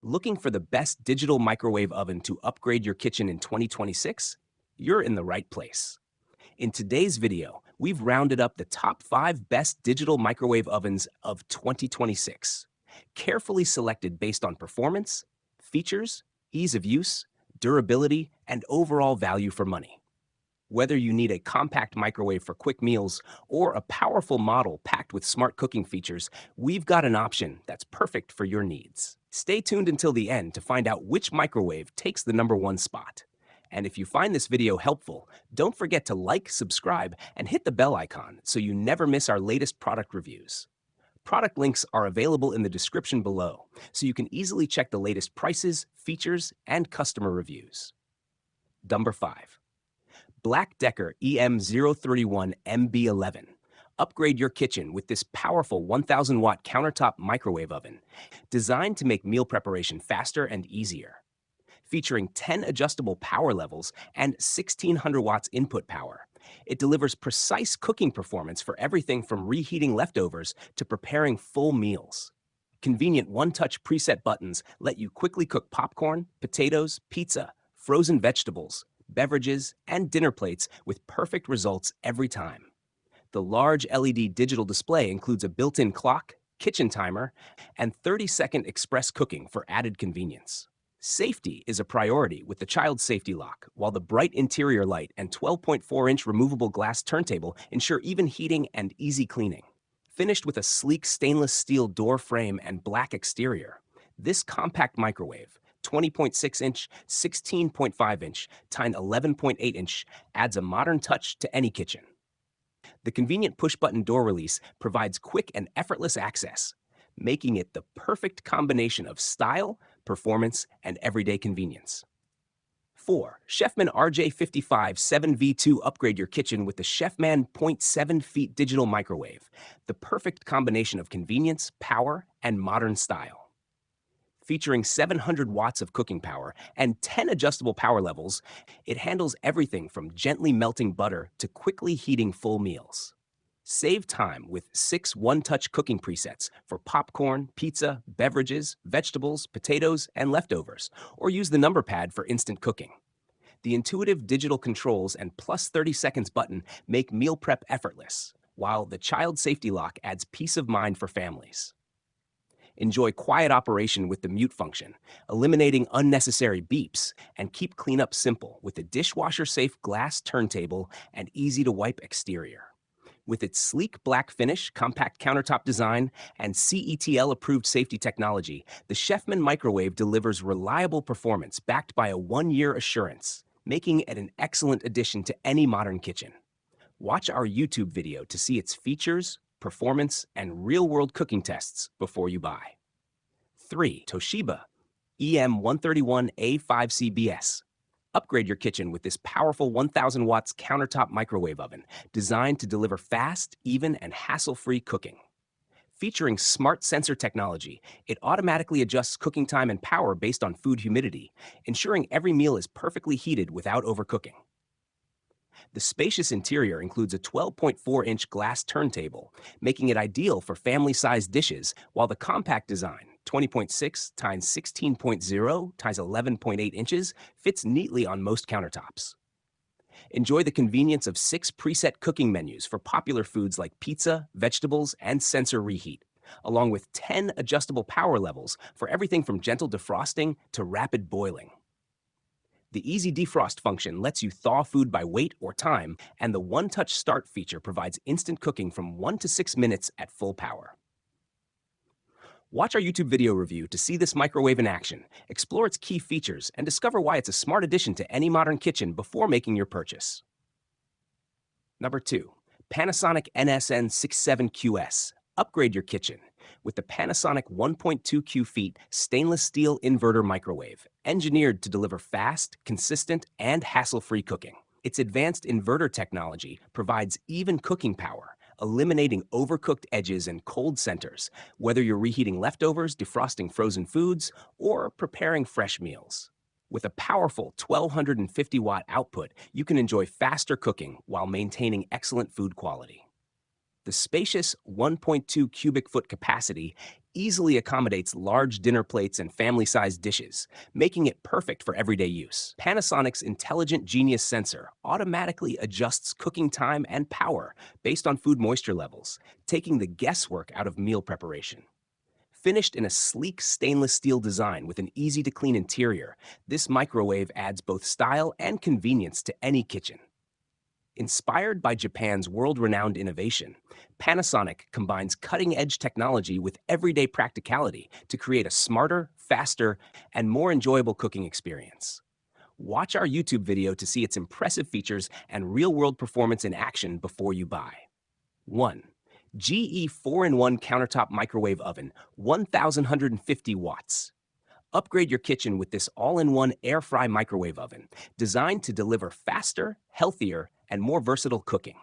Looking for the best digital microwave oven to upgrade your kitchen in 2026? You're in the right place. In today's video, we've rounded up the top 5 best digital microwave ovens of 2026, carefully selected based on performance, features, ease of use, durability, and overall value for money. Whether you need a compact microwave for quick meals or a powerful model packed with smart cooking features, we've got an option that's perfect for your needs. Stay tuned until the end to find out which microwave takes the #1 spot. And if you find this video helpful, don't forget to like, subscribe, and hit the bell icon so you never miss our latest product reviews. Product links are available in the description below, so you can easily check the latest prices, features, and customer reviews. Number 5. Black Decker EM031 MB11. Upgrade your kitchen with this powerful 1000-watt countertop microwave oven, designed to make meal preparation faster and easier. Featuring 10 adjustable power levels and 1600 watts input power, it delivers precise cooking performance for everything from reheating leftovers to preparing full meals. Convenient one-touch preset buttons let you quickly cook popcorn, potatoes, pizza, frozen vegetables, beverages, and dinner plates with perfect results every time. The large LED digital display includes a built-in clock, kitchen timer, and 30-second express cooking for added convenience. Safety is a priority with the child safety lock, while the bright interior light and 12.4-inch removable glass turntable ensure even heating and easy cleaning. Finished with a sleek stainless steel door frame and black exterior, this compact microwave, 20.6-inch, 16.5-inch, x 11.8-inch, adds a modern touch to any kitchen. The convenient push-button door release provides quick and effortless access, making it the perfect combination of style, performance, and everyday convenience. 4. Chefman RJ55 7V2. Upgrade your kitchen with the Chefman 0.7 feet digital microwave, the perfect combination of convenience, power, and modern style. Featuring 700 watts of cooking power and 10 adjustable power levels, it handles everything from gently melting butter to quickly heating full meals. Save time with 6 one-touch cooking presets for popcorn, pizza, beverages, vegetables, potatoes, and leftovers, or use the number pad for instant cooking. The intuitive digital controls and plus 30 seconds button make meal prep effortless, while the child safety lock adds peace of mind for families. Enjoy quiet operation with the mute function, eliminating unnecessary beeps, and keep cleanup simple with a dishwasher-safe glass turntable and easy-to-wipe exterior. With its sleek black finish, compact countertop design, and CETL-approved safety technology, the Chefman microwave delivers reliable performance backed by a 1-year assurance, making it an excellent addition to any modern kitchen. Watch our YouTube video to see its features, performance, and real-world cooking tests before you buy. 3. Toshiba EM131A5CBS. Upgrade your kitchen with this powerful 1000 watts countertop microwave oven designed to deliver fast, even, and hassle-free cooking. Featuring smart sensor technology, it automatically adjusts cooking time and power based on food humidity, ensuring every meal is perfectly heated without overcooking. The spacious interior includes a 12.4-inch glass turntable, making it ideal for family-sized dishes, while the compact design, 20.6 x 16.0 x 11.8 inches, fits neatly on most countertops. Enjoy the convenience of 6 preset cooking menus for popular foods like pizza, vegetables, and sensor reheat, along with 10 adjustable power levels for everything from gentle defrosting to rapid boiling. The Easy Defrost function lets you thaw food by weight or time, and the one-touch start feature provides instant cooking from 1 to 6 minutes at full power. Watch our YouTube video review to see this microwave in action, explore its key features, and discover why it's a smart addition to any modern kitchen before making your purchase. Number 2. Panasonic NSN67QS. Upgrade your kitchen with the Panasonic 1.2 feet stainless steel inverter microwave, engineered to deliver fast, consistent, and hassle-free cooking. Its advanced inverter technology provides even cooking power, eliminating overcooked edges and cold centers, whether you're reheating leftovers, defrosting frozen foods, or preparing fresh meals. With a powerful 1250-watt output, you can enjoy faster cooking while maintaining excellent food quality. The spacious 1.2 cubic foot capacity easily accommodates large dinner plates and family-sized dishes, making it perfect for everyday use. Panasonic's intelligent Genius sensor automatically adjusts cooking time and power based on food moisture levels, taking the guesswork out of meal preparation. Finished in a sleek stainless steel design with an easy-to-clean interior, this microwave adds both style and convenience to any kitchen. Inspired by Japan's world-renowned innovation, Panasonic combines cutting-edge technology with everyday practicality to create a smarter, faster, and more enjoyable cooking experience. Watch our YouTube video to see its impressive features and real-world performance in action before you buy. 1. GE 4-in-1 Countertop Microwave Oven, 1,150 watts. Upgrade your kitchen with this all-in-one air fry microwave oven, designed to deliver faster, healthier, and more versatile cooking.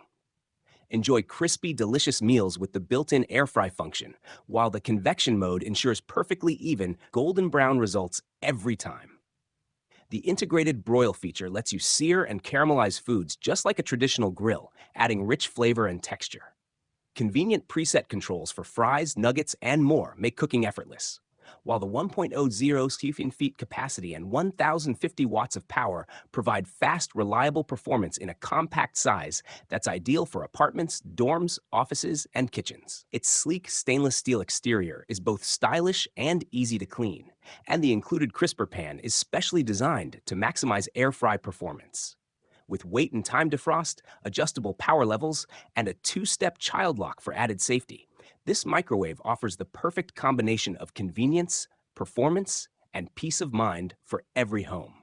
Enjoy crispy, delicious meals with the built-in air fry function, while the convection mode ensures perfectly even, golden brown results every time. The integrated broil feature lets you sear and caramelize foods just like a traditional grill, adding rich flavor and texture. Convenient preset controls for fries, nuggets, and more make cooking effortless, while the 1.0 cubic feet capacity and 1,050 watts of power provide fast, reliable performance in a compact size that's ideal for apartments, dorms, offices, and kitchens. Its sleek stainless steel exterior is both stylish and easy to clean, and the included crisper pan is specially designed to maximize air fry performance. With wait and time defrost, adjustable power levels, and a two-step child lock for added safety, this microwave offers the perfect combination of convenience, performance, and peace of mind for every home.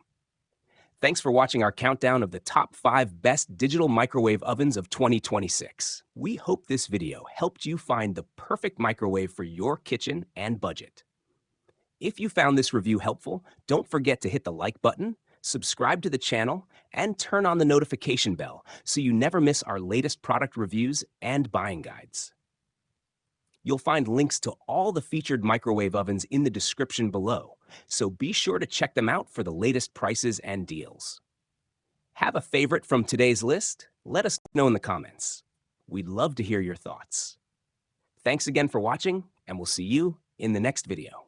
Thanks for watching our countdown of the top 5 best digital microwave ovens of 2026. We hope this video helped you find the perfect microwave for your kitchen and budget. If you found this review helpful, don't forget to hit the like button, subscribe to the channel, and turn on the notification bell so you never miss our latest product reviews and buying guides. You'll find links to all the featured microwave ovens in the description below, so be sure to check them out for the latest prices and deals. Have a favorite from today's list? Let us know in the comments. We'd love to hear your thoughts. Thanks again for watching, and we'll see you in the next video.